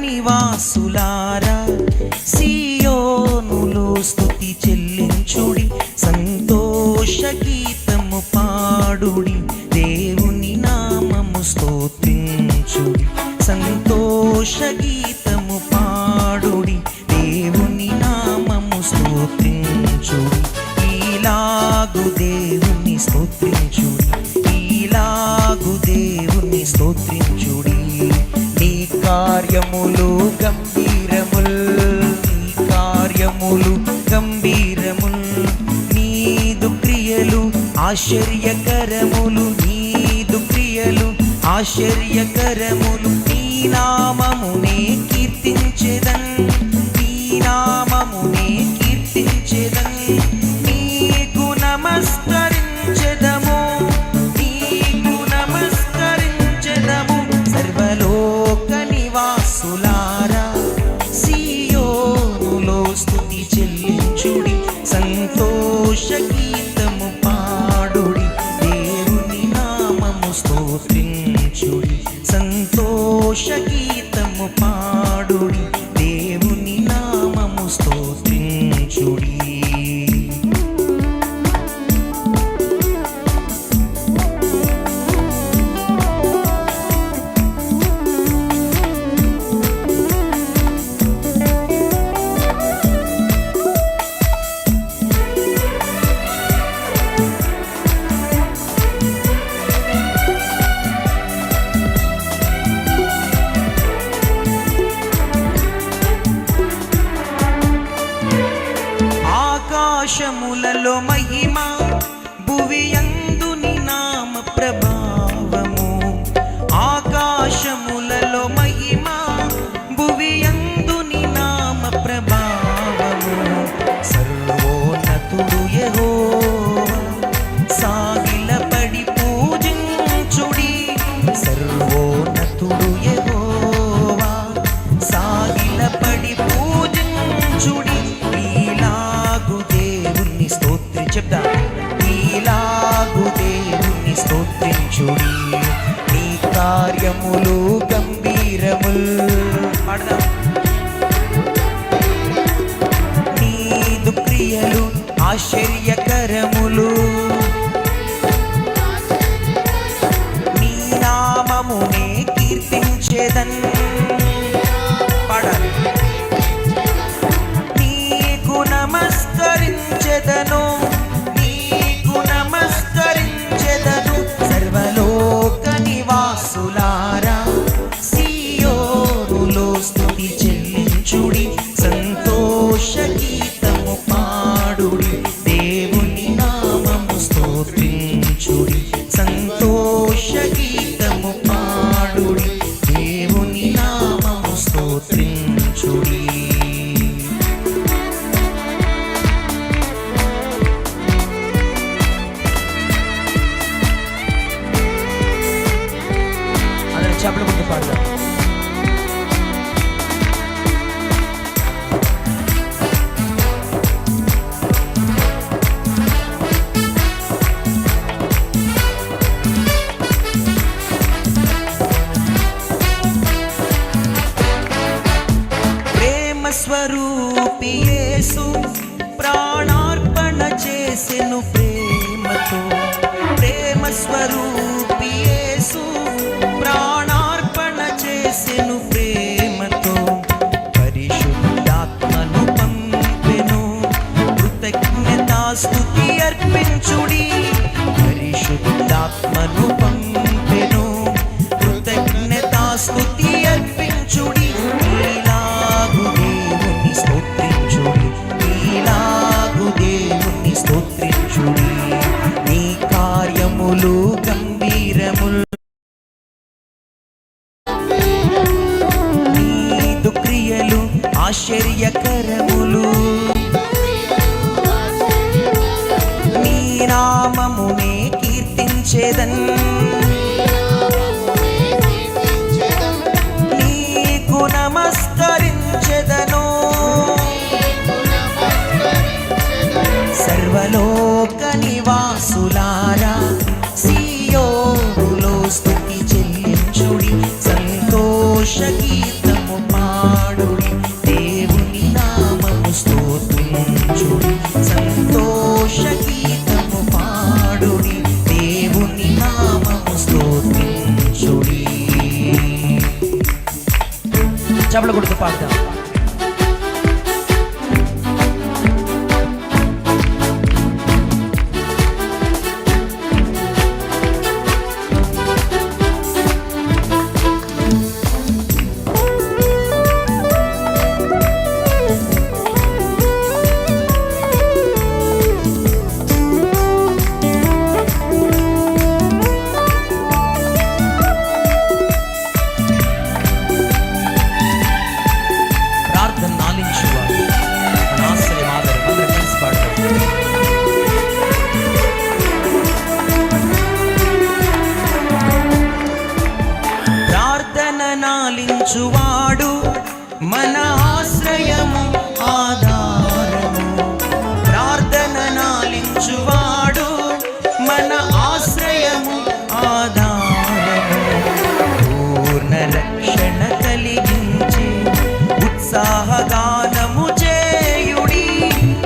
నివాసులారా సియోనులో స్తుతి చెల్లించుడి, సంతోష గీతము పాడుడి, దేవుని నామము స్తోత్రించుడి, సంతోష గీతము పాడుడి, దేవుని నామము స్తోత్రించుడి. ఈలాగు దేవుని స్తోత్రించుడి, ఈలాగు దేవుని స్తోత్రించుడి. నీ కార్యములు గంభీరముల్, నీ కార్యములు గంభీరముల్, నీదు క్రియలు ఆశ్చర్యకరములు, నీదు క్రియలు ఆశ్చర్యకరములు. నీ నామమునే కీర్తించెదన్, నీ నామమునే కీర్తించెదన్, నీకు నమస్కరించెదము, నీకు నమస్కరించెదము. సర్వలోక నివాసులారా సియోనులో స్తుతి చెల్లించుడి, సంతోష గీతము పాడుడి, దేవుని నామము స్తోత్రించుడి, సంతోష గీతము పాడుడి, దేవుని నామము స్తోత్రించుడి. ఆకాశములలో మహిమ, భువియందు నీ నామ ప్రభావము. ఆకాశములలో మహిమ, భువియందు నీ నామ ప్రభావము. సర్వోన్నతుడు యెహోవా సాగిలపడి పూజించుడి, సర్వోన్నతుడు యెహోవా సాగిలపడి పూజించుడి. చెప్తా, ఈలాగు దేవుని స్తోత్రించుడి. నీ కార్యములు గంభీరముల్, పాడదాం. నీదు క్రియలు ఆశ్చర్యకరములు, నీ నామమునే కీర్తించెదన్. పాడాలి. నీకు నమస్కరించెదను, నీకు నమస్కరించెదను. సర్వలోక నివాసులారా సియోనులో స్తుతి చెల్లించుడి, సంతోష గీతము పాడుడి, దేవుని నామము స్తోత్రించుడి, సంతోష గీతము పాడుడి, దేవుని నామము స్తోత్రించుడి. చప్పట్లు కొట్టి పాడదాం. ప్రేమ స్వరూపి యేసు ప్రాణార్పణ చేసెను ప్రేమతో, ప్రేమ స్వరూపి యేసు ప్రాణార్పణ చేసెను ప్రేమతో. పరిశుద్ధాత్మను పంపెను, కృతజ్ఞతాస్తుతి అర్పించుడి, పరిశుద్ధాత్మను పంపెను, కృతజ్ఞతాస్తుతి అర్పించుడి. ఈలాగు దేవుని స్తోత్రించుడి, ఈలాగు దేవుని స్తోత్రించుడి. నీ కార్యములు గంభీరములు, నీదు క్రియలు ఆశ్చర్యకరములు, నీ నామమునే కీర్తించెదన్. నీకు నమస్కరించెదను, సర్వలోక నివాసులారా సియోనులో స్తుతి చెల్లించుడి, సంతోష గీతము స్తుతించుడి, సంతోష గీతము పాడుడి, దేవుని నామము స్తుతించుడి. చప్పట్లు కొడుతూ పాడదాం. నాలించువాడు మన ఆశ్రయము ఆధారము, ప్రార్థన నాలించువాడు మన ఆశ్రయము ఆధారము, పూర్ణ రక్షణ కలిగించే ఉత్సాహగానము చేయుడి,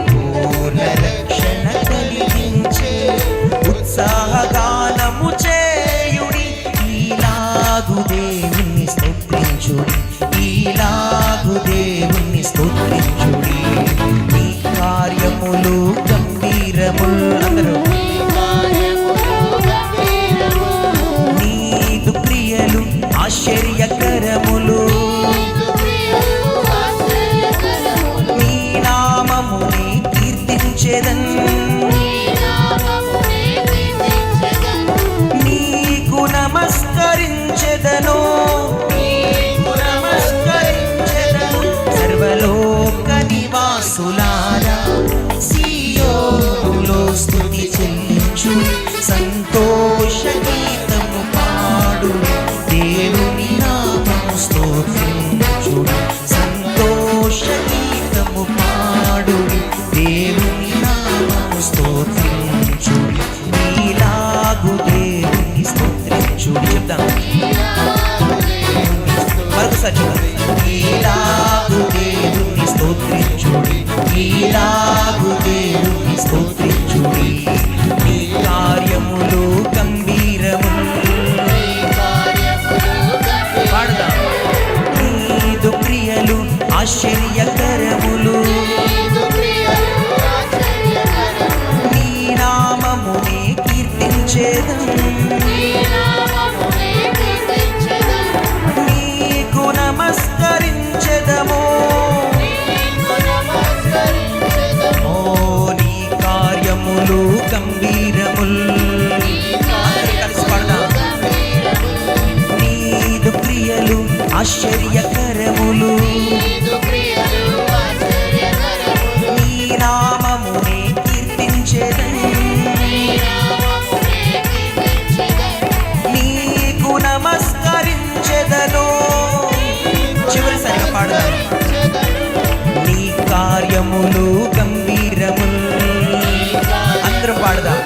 పూర్ణ రక్షణ కలిగించే ఉత్సాహగానము చేయుడి, ఈలాగు దేవుని స్తుతించుడి, ఈలాగు దేవుని స్తుతించుడి. నీ కార్యములు గంభీరములు, అందరూ నీదు క్రియలు ఆశ్చర్యకరములు, నీ నామముని కీర్తించెదన్, నీకు నమస్కరించెదను, సర్వలోక నివాసులారా సీయోనులో స్తుతి చెల్లించు, సంతోష గీతము పాడు, దేవుని నామము స్తుతించుడి, సంతోష గీతము పాడు, దేవుని నామము స్తుతించుడి, నీలాగు దేవుని స్తుతించుడి. చెప్తాం మరొకసారి, ఈలాగు దేవుని స్తుతించుడి, ఈలాగు దేవుని స్తుతించుడి, నీ కార్యములు గంభీరములు, పాడదాం, నీదు క్రియలు ఆశ్చర్యకరములు, నీ నామమునే కీర్తించెదం, నీకు నమస్కరించెదము, ఓ నీ కార్యములు గంభీరముల్, అందరూ కలిసి పాడదాం, నీదు క్రియలు ఆశ్చర్యకరములు, నీ నామమునే కీర్తించెదం, నీకు నమస్కరించెదను. చివరిసారిగా పాడదాం, నీ కార్యములు గంభీరముల్, అందరూ పాడదాం,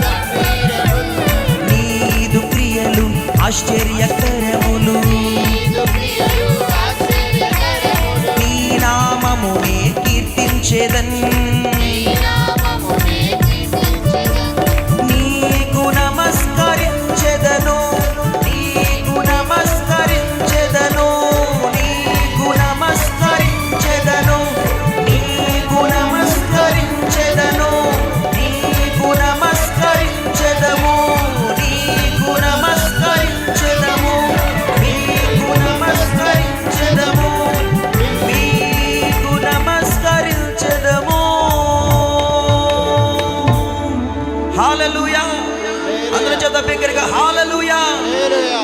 నీదు క్రియలు ఆశ్చర్యకరములు, నీ నామమునే కీర్తించెదన్, నీకు నమస్కరించెదను, నీకు నమస్కరించెదను, నీకు నమస్కరించెదను, నీకు నమస్కరించెదను, నీకు నమస్కరించెదము, నీకు నమస్కరించెదము, నీకు నమస్కరించెదము, నీకు నమస్కరించెదము. హల్లెలూయా. అందరూ చెప్తాం బిగ్గరగా, హల్లెలూయా, హల్లెలూయా.